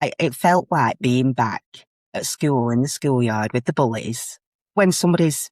It felt like being back at school in the schoolyard with the bullies when somebody's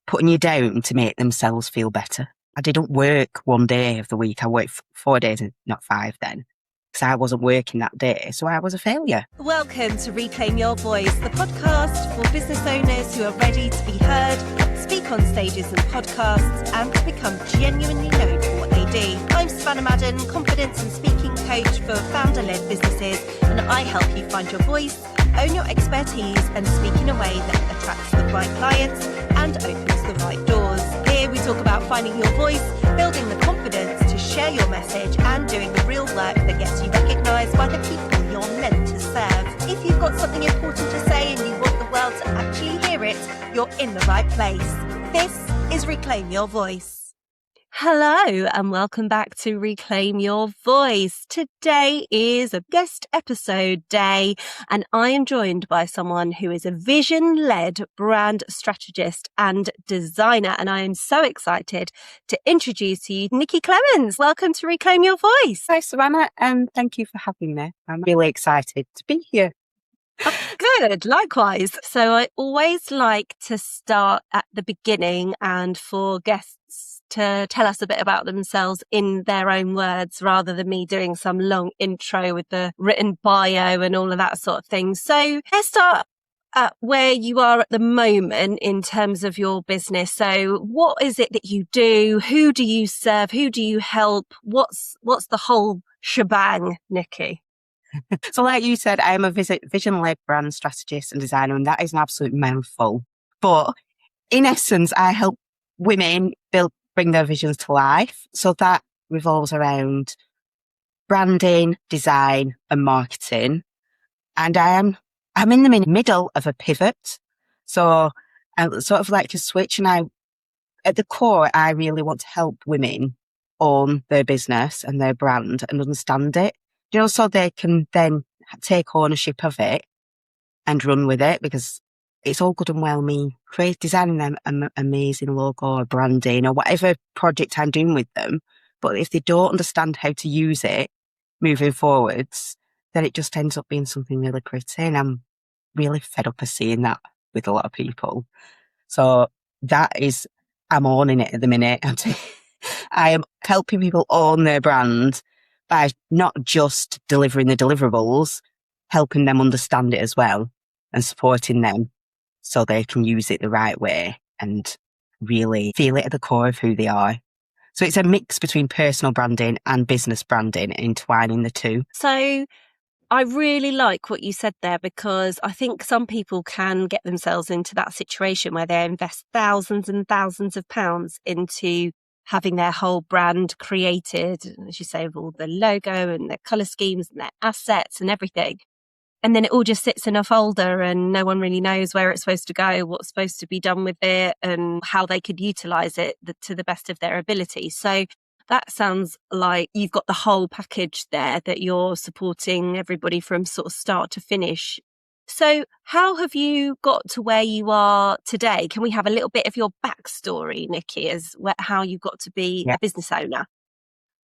putting you down to make themselves feel better. I didn't work one day of the week. I worked 4 days, and not 5 then, because I wasn't working that day. So I was a failure. Welcome to Reclaim Your Voice, the podcast for business owners who are ready to be heard, speak on stages and podcasts, and to become genuinely known for what they do. I'm Savannah Madden, confidence and speaking coach for founder-led businesses, and I help you find your voice, own your expertise, and speak in a way that attracts the right clients and opens the right doors. Here we talk about finding your voice, building the confidence to share your message, and doing the real work that gets you recognised by the people you're meant to serve. If you've got something important to say and you want the world to actually hear it, you're in the right place. This is Reclaim Your Voice. Hello and welcome back to Reclaim Your Voice. Today is a guest episode day and I am joined by someone who is a vision-led brand strategist and designer, and I am so excited to introduce to you Nikki Clements. Welcome to Reclaim Your Voice. Hi, Savannah, and thank you for having me. I'm really excited to be here. Good, likewise. So I always like to start at the beginning and for guests to tell us a bit about themselves in their own words rather than me doing some long intro with the written bio and all of that sort of thing. So let's start at where you are at the moment in terms of your business. So what is it that you do? Who do you serve? Who do you help? What's the whole shebang, Nikki? So like you said, I am a vision-led brand strategist and designer, and that is an absolute mouthful. But in essence, I help women bring their visions to life. So that revolves around branding, design and marketing. And I'm in the middle of a pivot. So I sort of like to switch, and at the core, I really want to help women own their business and their brand and understand it. So they can then take ownership of it and run with it, because it's all good and well me designing them an amazing logo or branding or whatever project I'm doing with them. But if they don't understand how to use it moving forwards, then it just ends up being something really pretty. And I'm really fed up of seeing that with a lot of people. So I'm owning it at the minute. I am helping people own their brand by not just delivering the deliverables, helping them understand it as well and supporting them so they can use it the right way and really feel it at the core of who they are. So it's a mix between personal branding and business branding, entwining the two. So I really like what you said there, because I think some people can get themselves into that situation where they invest thousands and thousands of pounds into having their whole brand created, as you say, with all the logo and their colour schemes and their assets and everything. And then it all just sits in a folder and no one really knows where it's supposed to go, what's supposed to be done with it and how they could utilise it to the best of their ability. So that sounds like you've got the whole package there, that you're supporting everybody from sort of start to finish. So how have you got to where you are today? Can we have a little bit of your backstory, Nikki, as how you got to be a business owner?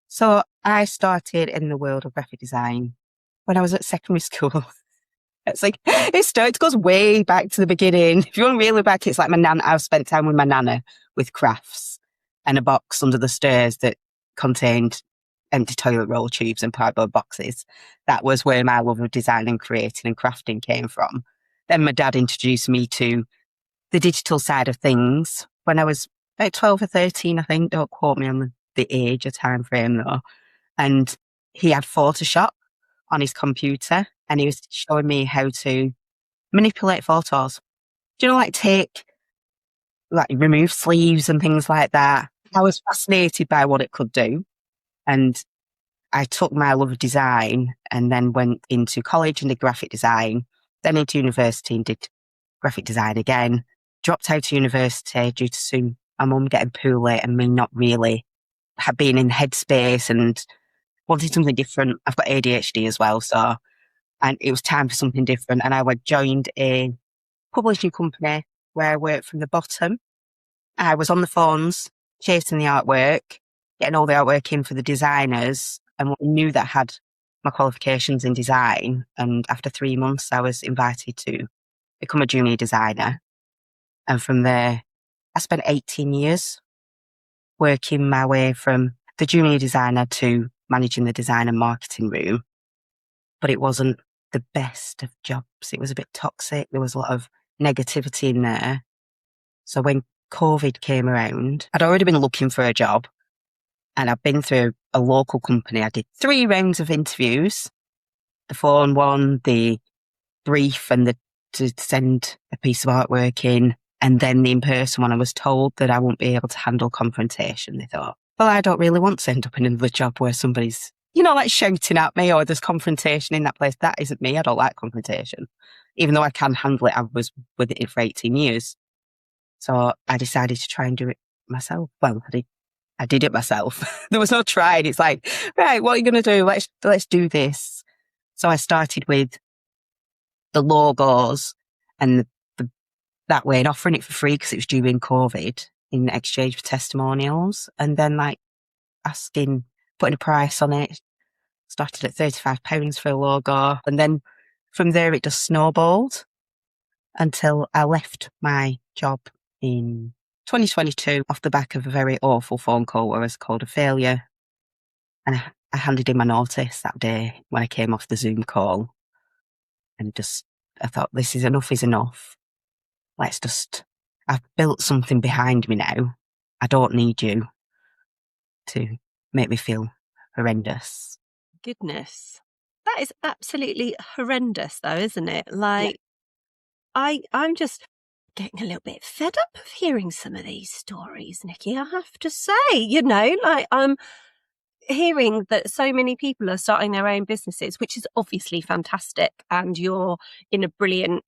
So I started in the world of graphic design when I was at secondary school. It's like, it goes way back to the beginning. If you want really back, it's like my nana. I've spent time with my nana with crafts and a box under the stairs that contained empty toilet roll tubes and cardboard boxes. That was where my love of design and creating and crafting came from. Then my dad introduced me to the digital side of things when I was about 12 or 13, I think. Don't quote me on the age or time frame though. And he had Photoshop on his computer and he was showing me how to manipulate photos. Do you know, remove sleeves and things like that? I was fascinated by what it could do. And I took my love of design and then went into college and did graphic design, then into university and did graphic design again. Dropped out of university due to my mum getting poorly and me not really being in headspace and wanted something different. I've got ADHD as well, and it was time for something different. And I joined a publishing company where I worked from the bottom. I was on the phones, chasing the artwork, getting all the artwork in for the designers, and knew that I had my qualifications in design. And after 3 months, I was invited to become a junior designer. And from there, I spent 18 years working my way from the junior designer to managing the design and marketing room. But it wasn't the best of jobs. It was a bit toxic. There was a lot of negativity in there. So when COVID came around, I'd already been looking for a job, and I'd been through a local company. I did 3 rounds of interviews, the phone one, the brief, and to send a piece of artwork in, and then the in-person one. I was told that I won't be able to handle confrontation. They thought, well, I don't really want to end up in another job where somebody's, like shouting at me, or there's confrontation in that place. That isn't me. I don't like confrontation. Even though I can handle it, I was with it for 18 years. So I decided to try and do it myself. Well, I did it myself. There was no trying. It's like, right, what are you going to do? Let's do this. So I started with the logos and that way, and offering it for free because it was during COVID, in exchange for testimonials. And then putting a price on it. Started at £35 for a logo. And then from there, it just snowballed until I left my job in 2022 off the back of a very awful phone call where I was called a failure. And I handed in my notice that day when I came off the Zoom call. And I thought, enough is enough. I've built something behind me now. I don't need you to make me feel horrendous. Goodness. That is absolutely horrendous though, isn't it? Like, yeah. I'm just getting a little bit fed up of hearing some of these stories, Nikki, I have to say. I'm hearing that so many people are starting their own businesses, which is obviously fantastic, and you're in a brilliant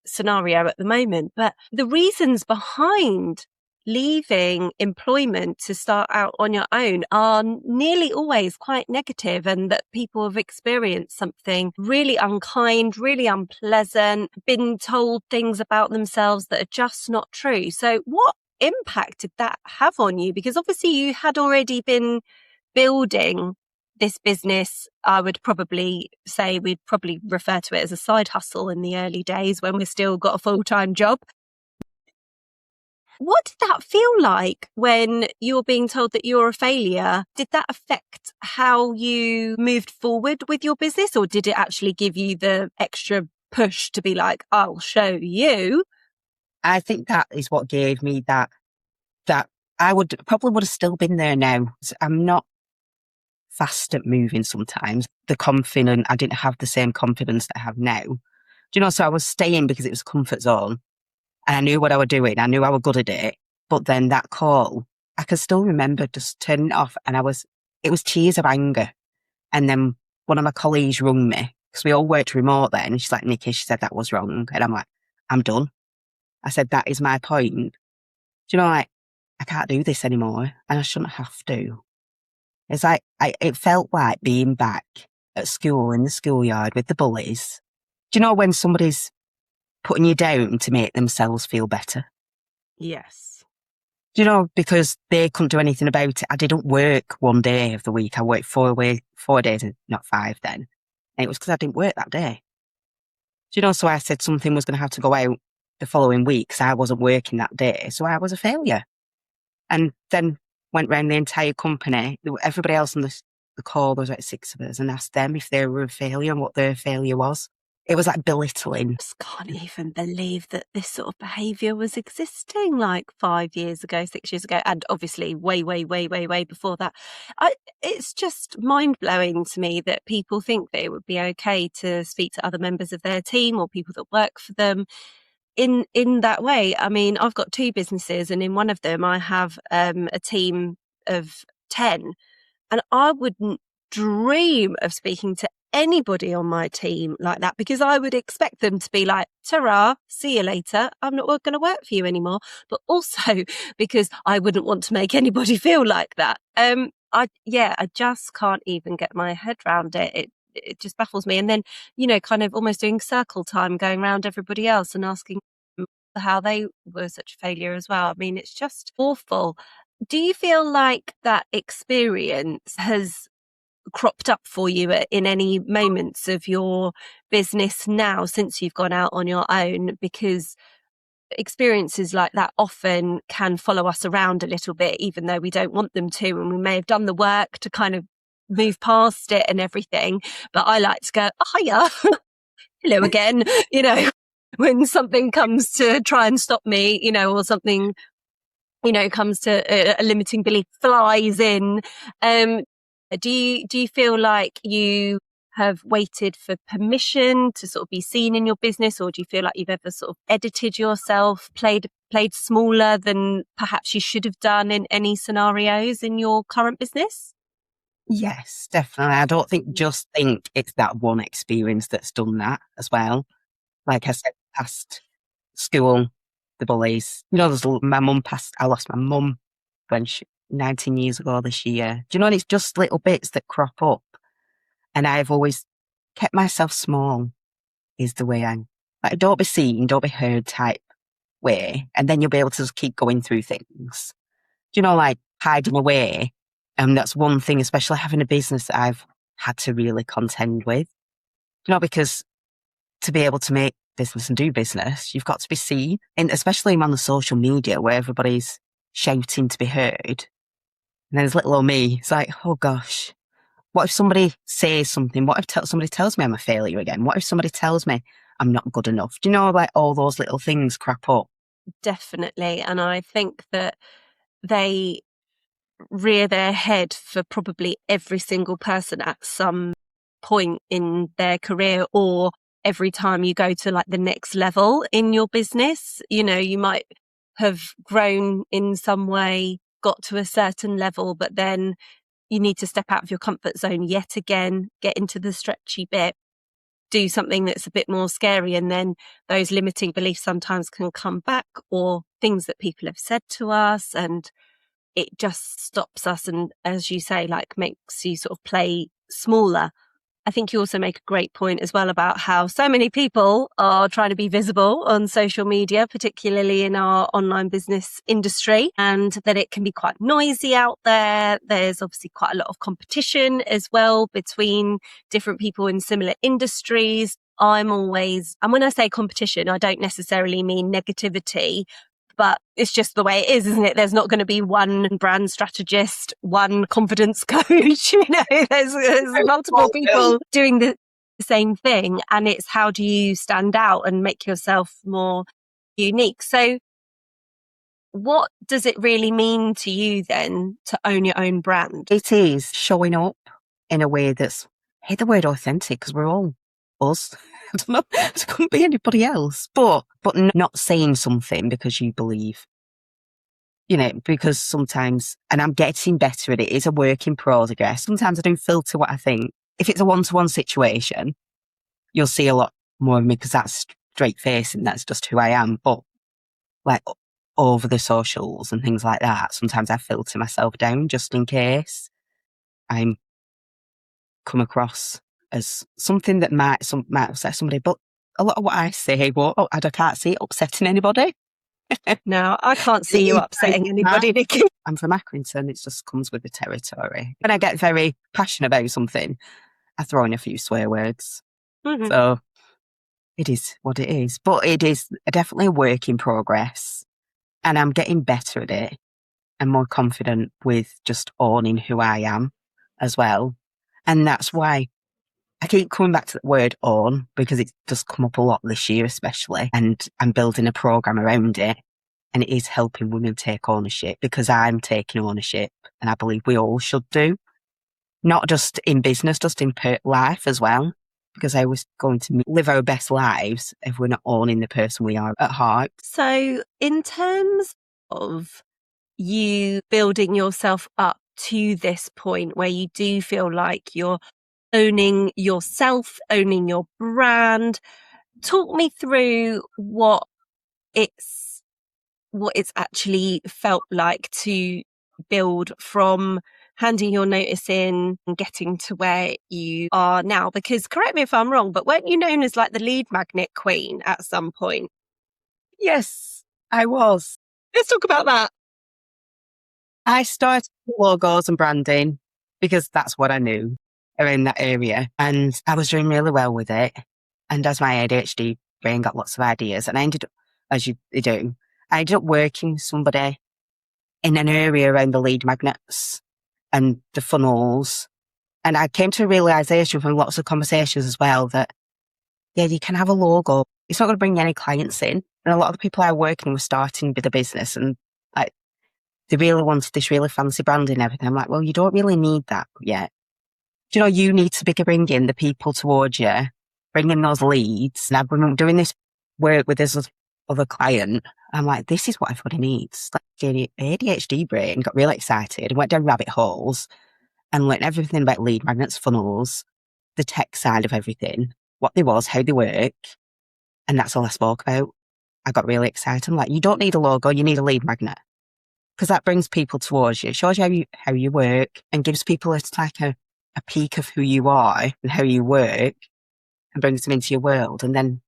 scenario at the moment. But the reasons behind leaving employment to start out on your own are nearly always quite negative, and that people have experienced something really unkind, really unpleasant, been told things about themselves that are just not true. So what impact did that have on you? Because obviously you had already been building this business. I would probably say we'd probably refer to it as a side hustle in the early days when we've still got a full-time job. What did that feel like when you were being told that you're a failure? Did that affect how you moved forward with your business, or did it actually give you the extra push to be like, I'll show you? I think that is what gave me that I would have still been there now. I'm not fast at moving sometimes. I didn't have the same confidence that I have now. So I was staying because it was a comfort zone. And I knew what I was doing. I knew I was good at it. But then that call, I can still remember just turning it off, and it was tears of anger. And then one of my colleagues rung me, because we all worked remote then. And she's like, Nikki, she said that was wrong. And I'm like, I'm done. I said, that is my point. I can't do this anymore, and I shouldn't have to. It's like, it felt like being back at school in the schoolyard with the bullies. When somebody's putting you down to make themselves feel better? Yes. Because they couldn't do anything about it. I didn't work one day of the week. I worked 4 days, not 5 then. And it was because I didn't work that day. So I said something was going to have to go out the following week because I wasn't working that day. So I was a failure. And then went round the entire company. Everybody else on the call, there was about 6 of us, and asked them if they were a failure and what their failure was. It was like belittling. I just can't even believe that this sort of behaviour was existing like 5 years ago, 6 years ago, and obviously way before that. It's just mind-blowing to me that people think that it would be okay to speak to other members of their team or people that work for them in that way. I mean, I've got 2 businesses, and in one of them I have a team of 10, and I wouldn't dream of speaking to anybody on my team like that, because I would expect them to be like, ta-ra, see you later, I'm not going to work for you anymore. But also because I wouldn't want to make anybody feel like that. I just can't even get my head around it. It just baffles me. And then, kind of almost doing circle time, going around everybody else and asking how they were such a failure as well. I mean, it's just awful. Do you feel like that experience has cropped up for you in any moments of your business now since you've gone out on your own? Because experiences like that often can follow us around a little bit, even though we don't want them to, and we may have done the work to kind of move past it and everything. But I like to go, oh, hiya, hello again, when something comes to try and stop me, or something, comes to a limiting belief flies in. Do you feel like you have waited for permission to sort of be seen in your business, or do you feel like you've ever sort of edited yourself, played smaller than perhaps you should have done in any scenarios in your current business? Yes, definitely. I don't just think it's that one experience that's done that as well. Like I said, past school, the bullies. I lost my mum when 19 years ago this year. Do you know, and it's just little bits that crop up. And I've always kept myself small, is the way I'm. Like, don't be seen, don't be heard type way. And then you'll be able to just keep going through things. Do you know, like hiding away. And that's one thing, especially having a business that I've had to really contend with. You know, because to be able to make business and do business, you've got to be seen. And especially on the social media where everybody's shouting to be heard. And there's little old me. It's like, oh gosh, what if somebody says something? What if somebody tells me I'm a failure again? What if somebody tells me I'm not good enough? Do you know, like all those little things crop up? Definitely. And I think that they rear their head for probably every single person at some point in their career, or every time you go to like the next level in your business. You might have grown in some way, got to a certain level, but then you need to step out of your comfort zone yet again, get into the stretchy bit, do something that's a bit more scary. And then those limiting beliefs sometimes can come back, or things that people have said to us, and it just stops us. And as you say, like makes you sort of play smaller. I think you also make a great point as well about how so many people are trying to be visible on social media, particularly in our online business industry, and that it can be quite noisy out there. There's obviously quite a lot of competition as well between different people in similar industries. And when I say competition, I don't necessarily mean negativity, but it's just the way it is, isn't it? There's not going to be one brand strategist, one confidence coach. There's multiple people doing the same thing. And it's how do you stand out and make yourself more unique? So what does it really mean to you then to own your own brand? It is showing up in a way that's, I hate the word authentic because we're all us. I don't know. It couldn't be anybody else. But not saying something because you believe, because sometimes, and I'm getting better at it, it's a work in progress. Sometimes I do filter what I think. If it's a one-to-one situation, you'll see a lot more of me because that's straight face and that's just who I am. But like over the socials and things like that, sometimes I filter myself down just in case I'm come across as something that might upset somebody, but a lot of what I say, I can't see it upsetting anybody. No, I can't see you upsetting anybody, Nikki. I'm from Accrington, it just comes with the territory. When I get very passionate about something, I throw in a few swear words. Mm-hmm. So it is what it is, but it is definitely a work in progress, and I'm getting better at it and more confident with just owning who I am as well. And that's why I keep coming back to the word own, because it's just come up a lot this year, especially. And I'm building a program around it. And it is helping women take ownership, because I'm taking ownership. And I believe we all should do. Not just in business, just in life as well. Because I was going to live our best lives if we're not owning the person we are at heart. So in terms of you building yourself up to this point where you do feel like you're owning yourself, owning your brand, talk me through what it's actually felt like to build from handing your notice in and getting to where you are now. Because correct me if I'm wrong, but weren't you known as like the lead magnet queen at some point? Yes, I was. Let's talk about that. I started with logos and branding because that's what I knew. around that area. And I was doing really well with it. And as my ADHD brain got lots of ideas, and I ended up, as you do, I ended up working with somebody in an area around the lead magnets and the funnels. And I came to a realization from lots of conversations as well that, yeah, you can have a logo. It's not going to bring any clients in. And a lot of the people I were working with starting with a business, and like, they really wanted this really fancy branding and everything. I'm like, well, you don't really need that yet. Do you know, you need to be bringing the people towards you, bringing those leads. And I've been doing this work with this other client. I'm like, this is what everybody needs. Like, ADHD brain got really excited and went down rabbit holes and learned everything about lead magnets, funnels, the tech side of everything, what they was, how they work. And that's all I spoke about. I got really excited. I'm like, you don't need a logo, you need a lead magnet. Because that brings people towards you, shows you how you work, and gives people a peek of who you are and how you work, and brings them into your world. And then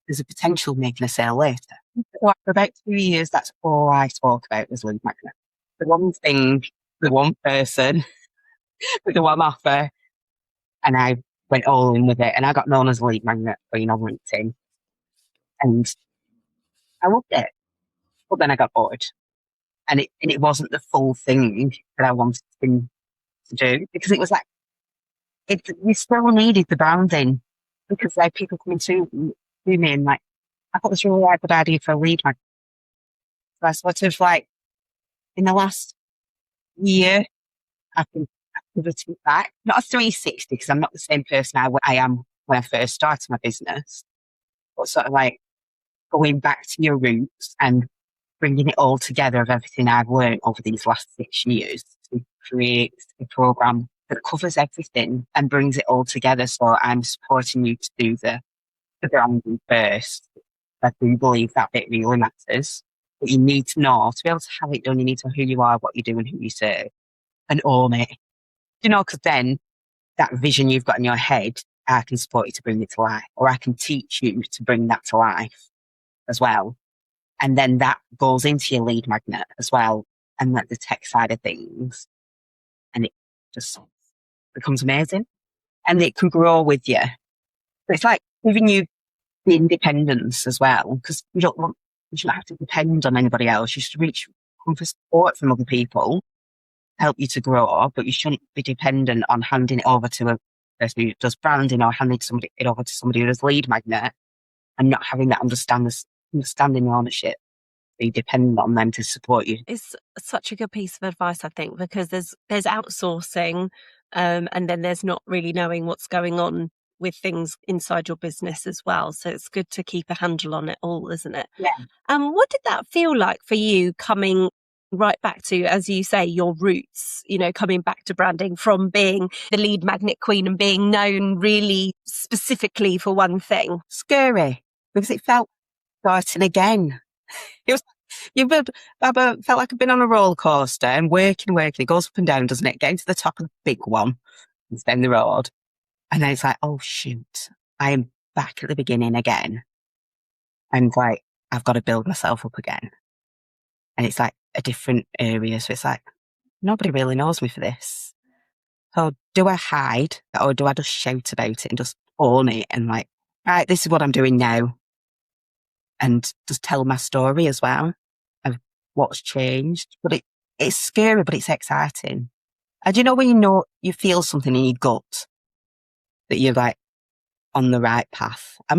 there's a potential of making a sale later. So for about 2 years, that's all I spoke about was lead magnet. The one thing, the one person, with the one offer, and I went all in with it, and I got known as a lead magnet queen on LinkedIn. And I loved it. But then I got bored. And it wasn't the full thing that I wanted to do, because it was like, you still needed the branding, because like people coming to me and like, I thought this was a really good idea for a lead magnet. So I sort of like, in the last year, I've been pivoting back, not a 360, because I'm not the same person I am when I first started my business, but sort of like going back to your roots and bringing it all together of everything I've learned over these last 6 years to create a program that covers everything and brings it all together. So I'm supporting you to do the branding first. I do believe that bit really matters. But you need to know, to be able to have it done, you need to know who you are, what you do, and who you serve, and own it. You know, because then that vision you've got in your head, I can support you to bring it to life, or I can teach you to bring that to life as well. And then that goes into your lead magnet as well, and like the tech side of things. And it just becomes amazing. And it can grow with you. But it's like giving you the independence as well, because you shouldn't have to depend on anybody else. You should come for support from other people, help you to grow, but you shouldn't be dependent on handing it over to a person who does branding, or handing it over to somebody who does lead magnet, and not having that understanding ownership. Be dependent on them to support you. It's such a good piece of advice, I think, because there's outsourcing, and then there's not really knowing what's going on with things inside your business as well. So it's good to keep a handle on it all, isn't it? Yeah. What did that feel like for you, coming right back to, as you say, your roots, you know, coming back to branding from being the lead magnet queen and being known really specifically for one thing? Scary, because it felt starting again. It was, I felt like I've been on a roller coaster and working. It goes up and down, doesn't it? Getting to the top of the big one, it's down the road. And then it's like, oh shoot, I am back at the beginning again. And like, I've got to build myself up again. And it's like a different area. So it's like, nobody really knows me for this. So do I hide, or do I just shout about it and just own it and like, right, this is what I'm doing now? And just tell my story as well of what's changed. But it's scary, but it's exciting. And you know, when you feel something in your gut that you're like on the right path. I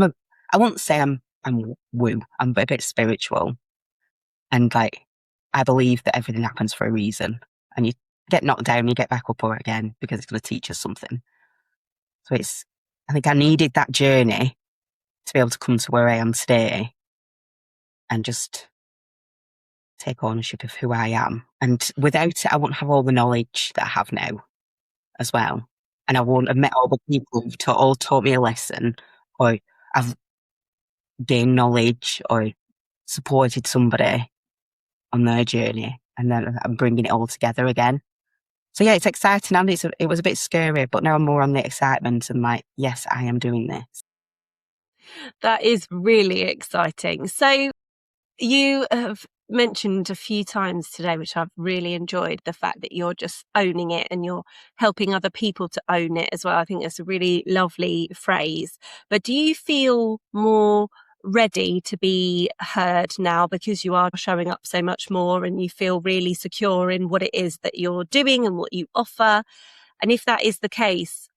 won't say I'm woo. I'm a bit spiritual. And like, I believe that everything happens for a reason. And you get knocked down, you get back up again, because it's going to teach us something. So I think I needed that journey to be able to come to where I am today and just take ownership of who I am. And without it, I wouldn't have all the knowledge that I have now as well. And I wouldn't have met all the people who've all taught me a lesson, or I've gained knowledge or supported somebody on their journey. And then I'm bringing it all together again. So yeah, it's exciting, and it was a bit scary, but now I'm more on the excitement and like, yes, I am doing this. That is really exciting. So you have mentioned a few times today, which I've really enjoyed, the fact that you're just owning it and you're helping other people to own it as well. I think that's a really lovely phrase. But do you feel more ready to be heard now because you are showing up so much more and you feel really secure in what it is that you're doing and what you offer? And if that is the case,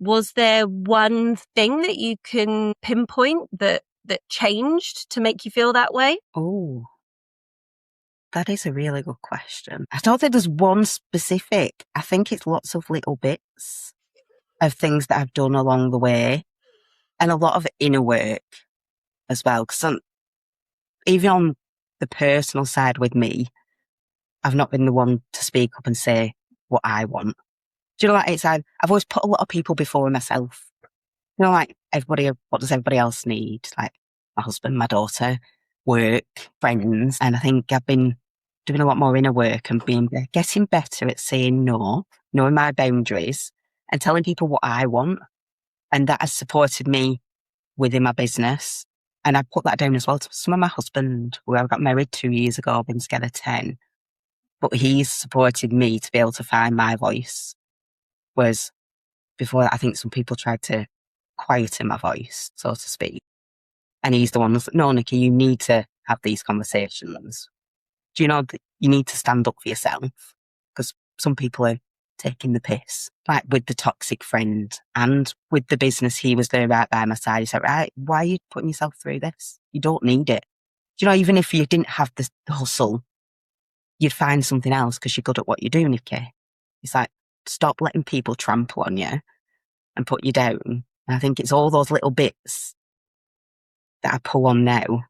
was there one thing that you can pinpoint that changed to make you feel that way? Oh, that is a really good question. I don't think there's one specific. I think it's lots of little bits of things that I've done along the way and a lot of inner work as well. Because even on the personal side with me, I've not been the one to speak up and say what I want. Do you know, like I've always put a lot of people before myself. You know, like what does everybody else need? Like my husband, my daughter, work, friends. And I think I've been doing a lot more inner work and getting better at saying no, knowing my boundaries and telling people what I want. And that has supported me within my business. And I put that down as well to some of my husband, who I got married 2 years ago, been together 10. But he's supported me to be able to find my voice. Whereas before that, I think some people tried to quieten my voice, so to speak. And he's the one that's like, no, Nikki, you need to have these conversations. Do you know that you need to stand up for yourself? Because some people are taking the piss, like with the toxic friend and with the business. He was there right by my side. He said, right, why are you putting yourself through this? You don't need it. Do you know, even if you didn't have the hustle, you'd find something else because you're good at what you do, Nikki. It's like, stop letting people trample on you and put you down. And I think it's all those little bits that I pull on now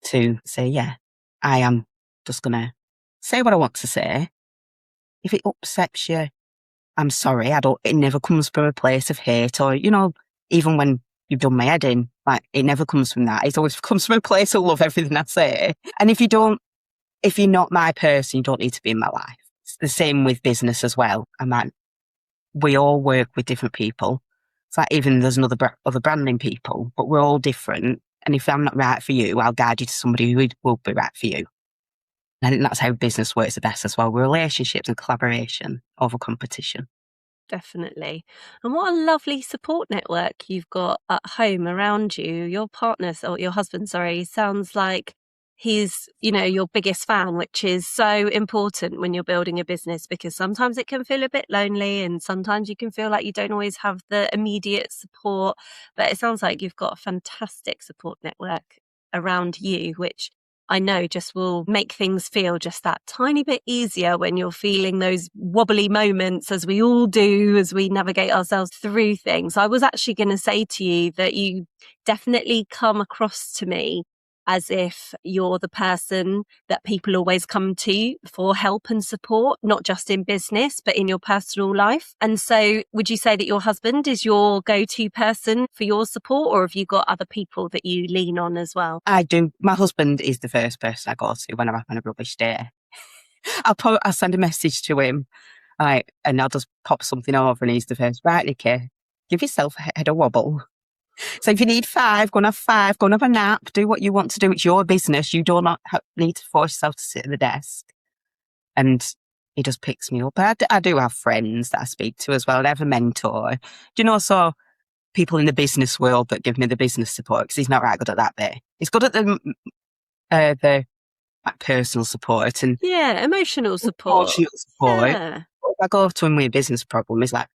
to say, yeah, I am just going to say what I want to say. If it upsets you, I'm sorry. It never comes from a place of hate or, you know, even when you've done my head in, like, it never comes from that. It always comes from a place of love, everything I say. And if you're not my person, you don't need to be in my life. It's the same with business as well. We all work with different people. It's like even there's other branding people, but we're all different. And if I'm not right for you, I'll guide you to somebody who will be right for you. And I think that's how business works the best as well. Relationships and collaboration over competition. Definitely. And what a lovely support network you've got at home around you. Your partner, or your husband, sorry, sounds like he's, your biggest fan, which is so important when you're building a business, because sometimes it can feel a bit lonely and sometimes you can feel like you don't always have the immediate support. But it sounds like you've got a fantastic support network around you, which I know just will make things feel just that tiny bit easier when you're feeling those wobbly moments, as we all do, as we navigate ourselves through things. I was actually going to say to you that you definitely come across to me as if you're the person that people always come to for help and support, not just in business, but in your personal life. And so would you say that your husband is your go-to person for your support, or have you got other people that you lean on as well? I do. My husband is the first person I go to when I'm having a rubbish day. I'll send a message to him, and I'll just pop something over and he's the first. Right, Nikki, give yourself a head of wobble. So if you need 5, go and have 5, go and have a nap, do what you want to do. It's your business. You do not need to force yourself to sit at the desk. And he just picks me up. I do have friends that I speak to as well. I have a mentor. Do you know, so people in the business world that give me the business support, because he's not right good at that bit. He's good at the personal support and emotional support. Yeah. If I go to him with a business problem, he's like,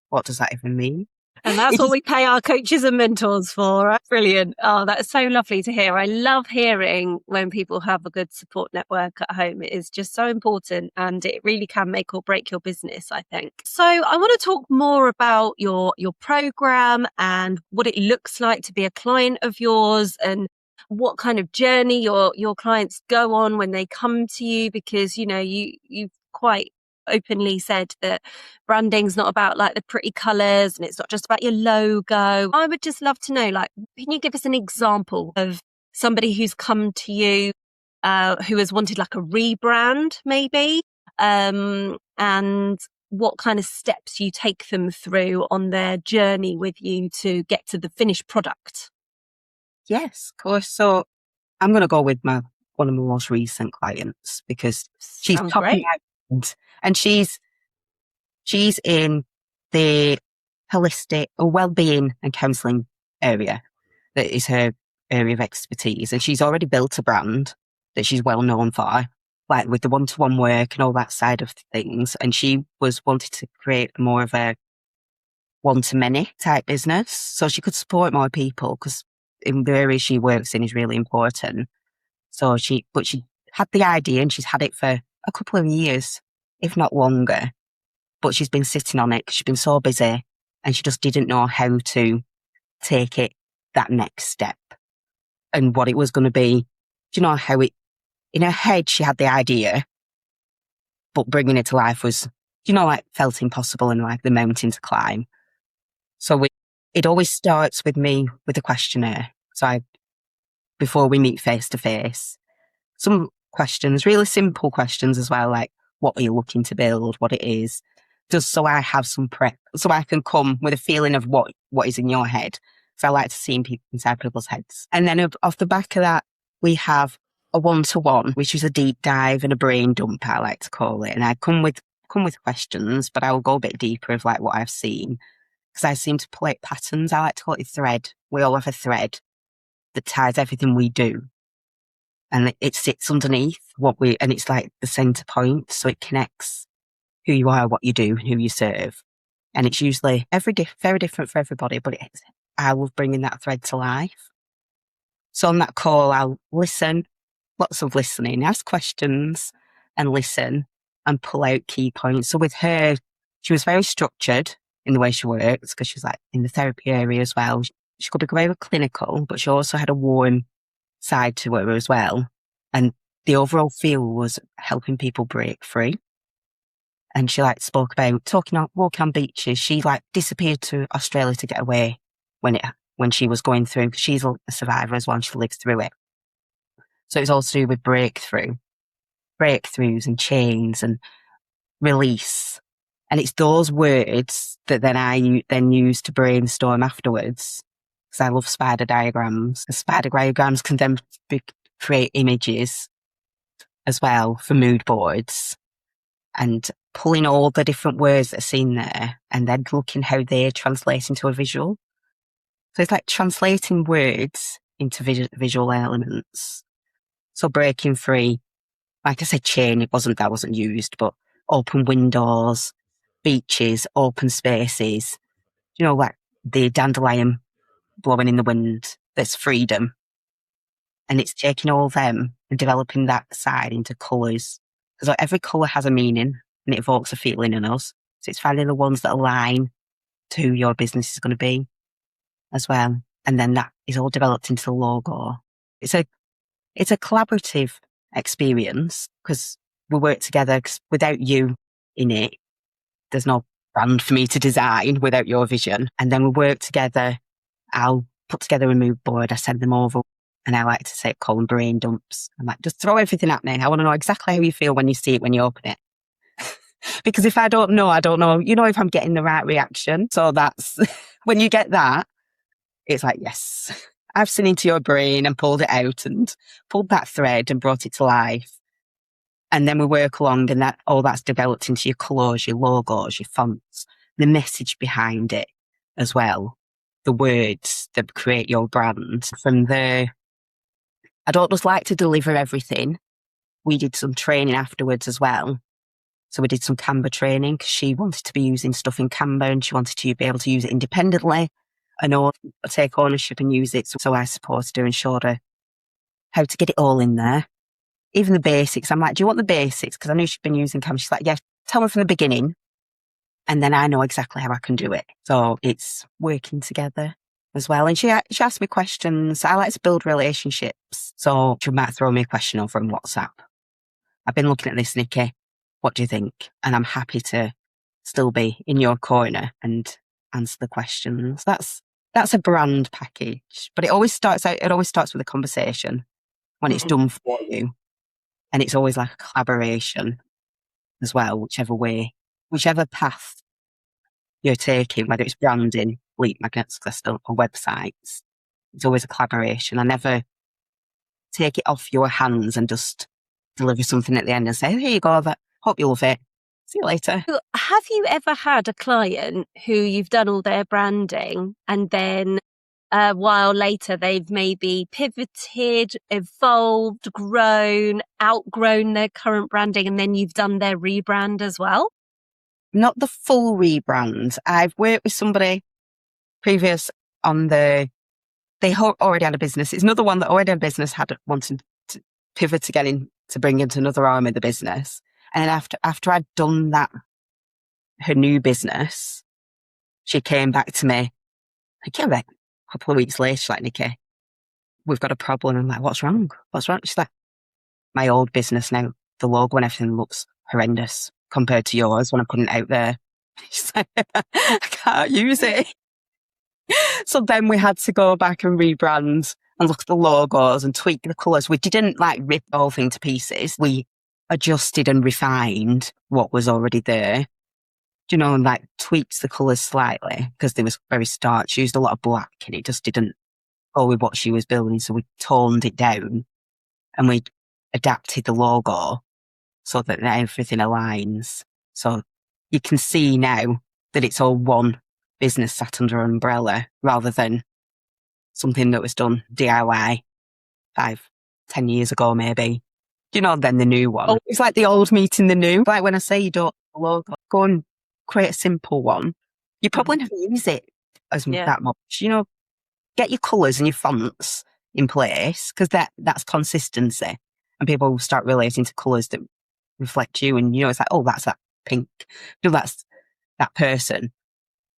what does that even mean? And that's what we pay our coaches and mentors for. Right? Brilliant. Oh, that's so lovely to hear. I love hearing when people have a good support network at home. It is just so important, and it really can make or break your business, I think. So I want to talk more about your program and what it looks like to be a client of yours, and what kind of journey your clients go on when they come to you, because, you've quite openly said that branding's not about like the pretty colours and it's not just about your logo. I would just love to know, can you give us an example of somebody who's come to you who has wanted like a rebrand maybe, and what kind of steps you take them through on their journey with you to get to the finished product? Yes, of course. So I'm going to go with my one of my most recent clients because she's Sounds popping great. out, and she's in the holistic or well-being and counselling area. That is her area of expertise, and she's already built a brand that she's well known for, like with the one-to-one work and all that side of things. And she was wanted to create more of a one-to-many type business, so she could support more people, because in the area she works in is really important. So she had the idea, and she's had it for a couple of years, if not longer. But she's been sitting on it because she's been so busy, and she just didn't know how to take it that next step and what it was going to be. Do you know how it, in her head, she had the idea, but bringing it to life was, like felt impossible and like the mountain to climb. So it always starts with me with a questionnaire. So before we meet face to face, some questions, really simple questions as well, like what are you looking to build, what it is, just so I have some prep, so I can come with a feeling of what is in your head. So I like to see inside people's heads. And then off the back of that, we have a one-to-one, which is a deep dive and a brain dump, I like to call it. And I come with questions, but I will go a bit deeper of like what I've seen, because I seem to pull out patterns. I like to call it a thread. We all have a thread that ties everything we do. And it sits underneath and it's like the center point. So it connects who you are, what you do, and who you serve. And it's usually very different for everybody, but I love bringing that thread to life. So on that call, I'll listen, lots of listening, ask questions and listen and pull out key points. So with her, she was very structured in the way she works, because she was like in the therapy area as well. She could be very clinical, but she also had a warm side to her as well. And the overall feel was helping people break free. And she spoke about walking on beaches. She disappeared to Australia to get away when she was going through, because she's a survivor as well, and she lived through it. So it was all to do with breakthroughs and chains and release. And it's those words that then I use to brainstorm afterwards, because I love spider diagrams. The spider diagrams can then create images as well for mood boards, and pulling all the different words that are seen there and then looking how they translate into a visual. So it's like translating words into visual elements. So breaking free, like I said, chain, that wasn't used, but open windows, beaches, open spaces, like the dandelion blowing in the wind, that's freedom. And it's taking all them and developing that side into colours. Because every colour has a meaning and it evokes a feeling in us. So it's finding the ones that align to who your business is going to be as well. And then that is all developed into the logo. It's a collaborative experience, because we work together, because without you in it, there's no brand for me to design without your vision. And then we work together. I'll put together a mood board. I send them over, and I like to say it called brain dumps. I'm like, just throw everything at me. I want to know exactly how you feel when you see it, when you open it. Because if I don't know, if I'm getting the right reaction. So that's when you get that, it's like, yes, I've seen into your brain and pulled it out and pulled that thread and brought it to life. And then we work along, and all that's developed into your colours, your logos, your fonts, the message behind it as well, the words that create your brand. From there, I don't just like to deliver everything. We did some training afterwards as well. So we did some Canva training, because she wanted to be using stuff in Canva and she wanted to be able to use it independently and take ownership and use it. So I supported her and showed her how to get it all in there. Even the basics. I'm like, do you want the basics? Because I knew she'd been using Canva. She's like, yeah, tell me from the beginning. And then I know exactly how I can do it. So it's working together as well. And she asked me questions. I like to build relationships. So she might throw me a question over on WhatsApp. I've been looking at this, Nikki. What do you think? And I'm happy to still be in your corner and answer the questions. That's a brand package. But it always starts with a conversation when it's done for you. And it's always like a collaboration as well, whichever path you're taking, whether it's branding, lead magnets, or websites, it's always a collaboration. I never take it off your hands and just deliver something at the end and say, here you go, hope you love it. See you later. Have you ever had a client who you've done all their branding and then a while later they've maybe pivoted, evolved, grown, outgrown their current branding, and then you've done their rebrand as well? Not the full rebrand. I've worked with somebody previous on they already had a business. It's another one that already had a business, wanted to pivot to to bring into another arm of the business. And then after I'd done that, her new business, she came back to me. I came back a couple of weeks later. She's like, Nikki, we've got a problem. I'm like, what's wrong? What's wrong? She's like, my old business now, the logo and everything looks horrendous compared to yours when I'm putting it out there. She's like, I can't use it. So then we had to go back and rebrand and look at the logos and tweak the colours. We didn't rip the whole thing to pieces. We adjusted and refined what was already there. And tweaked the colours slightly because they was very stark. She used a lot of black and it just didn't go with what she was building. So we toned it down and we adapted the logo so that everything aligns. So you can see now that it's all one business sat under an umbrella rather than something that was done DIY 5-10 years ago maybe. Then the new one. Oh, it's like the old meeting the new. Like when I say you don't have a logo, go and create a simple one. You probably never use it that much. Get your colours and your fonts in place because that's consistency. And people will start relating to colours that reflect you. And, it's like, oh, that's that pink. That's that person.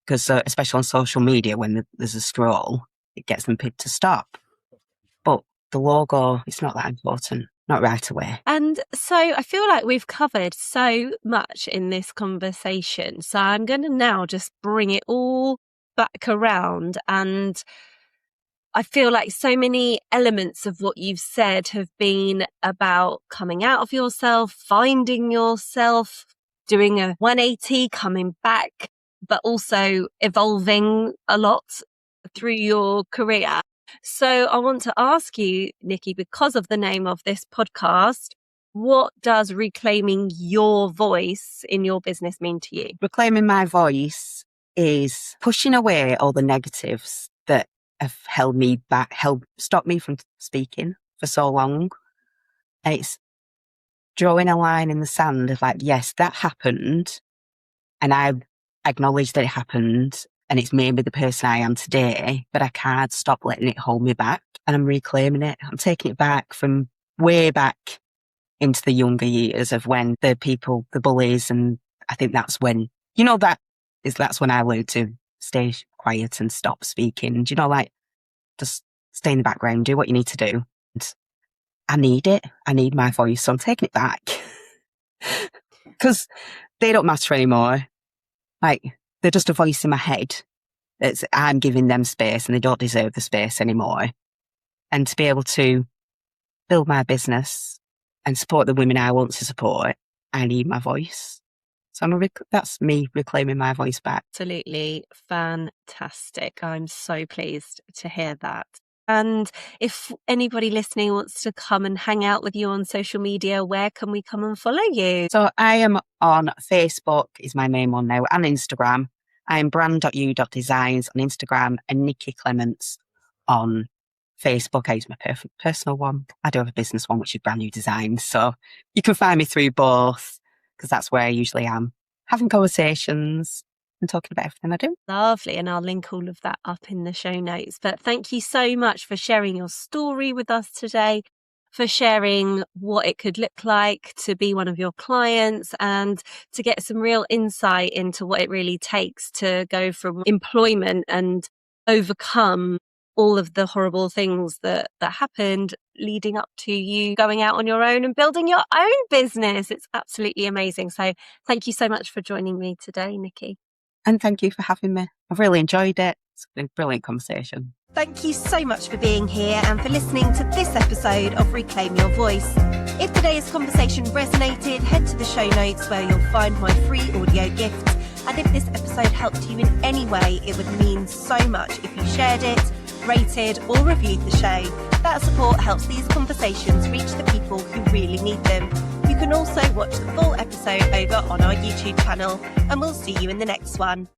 Because especially on social media, when there's a scroll, it gets them to stop. But the logo, it's not that important. Not right away. And so I feel like we've covered so much in this conversation. So I'm going to now just bring it all back around. And I feel like so many elements of what you've said have been about coming out of yourself, finding yourself, doing a 180, coming back, but also evolving a lot through your career. So I want to ask you, Nikki, because of the name of this podcast, what does reclaiming your voice in your business mean to you? Reclaiming my voice is pushing away all the negatives that have held me back, stopped me from speaking for so long. And it's drawing a line in the sand of yes, that happened. And I acknowledge that it happened. And it's made me the person I am today, but I can't stop letting it hold me back. And I'm reclaiming it. I'm taking it back from way back into the younger years of when the bullies. And I think that's when, that's when I learned to stay quiet and stop speaking. Just stay in the background, do what you need to do. And I need it. I need my voice. So I'm taking it back because they don't matter anymore. They're just a voice in my head. I'm giving them space and they don't deserve the space anymore. And to be able to build my business and support the women I want to support, I need my voice. So that's me reclaiming my voice back. Absolutely fantastic. I'm so pleased to hear that. And if anybody listening wants to come and hang out with you on social media, where can we come and follow you? So I am on Facebook, is my main one now, and Instagram. I'm brand.u.designs on Instagram and Nikki Clements on Facebook. I use my personal one. I do have a business one, which is Brand New Designs. So you can find me through both because that's where I usually am, having conversations and talking about everything I do. Lovely. And I'll link all of that up in the show notes. But thank you so much for sharing your story with us today, for sharing what it could look like to be one of your clients and to get some real insight into what it really takes to go from employment and overcome all of the horrible things that happened leading up to you going out on your own and building your own business. It's absolutely amazing. So thank you so much for joining me today, Nikki. And thank you for having me. I've really enjoyed it. It's been a brilliant conversation. Thank you so much for being here and for listening to this episode of Reclaim Your Voice. If today's conversation resonated, head to the show notes where you'll find my free audio gift. And if this episode helped you in any way, it would mean so much if you shared it, rated or reviewed the show. That support helps these conversations reach the people who really need them. You can also watch the full episode over on our YouTube channel, and we'll see you in the next one.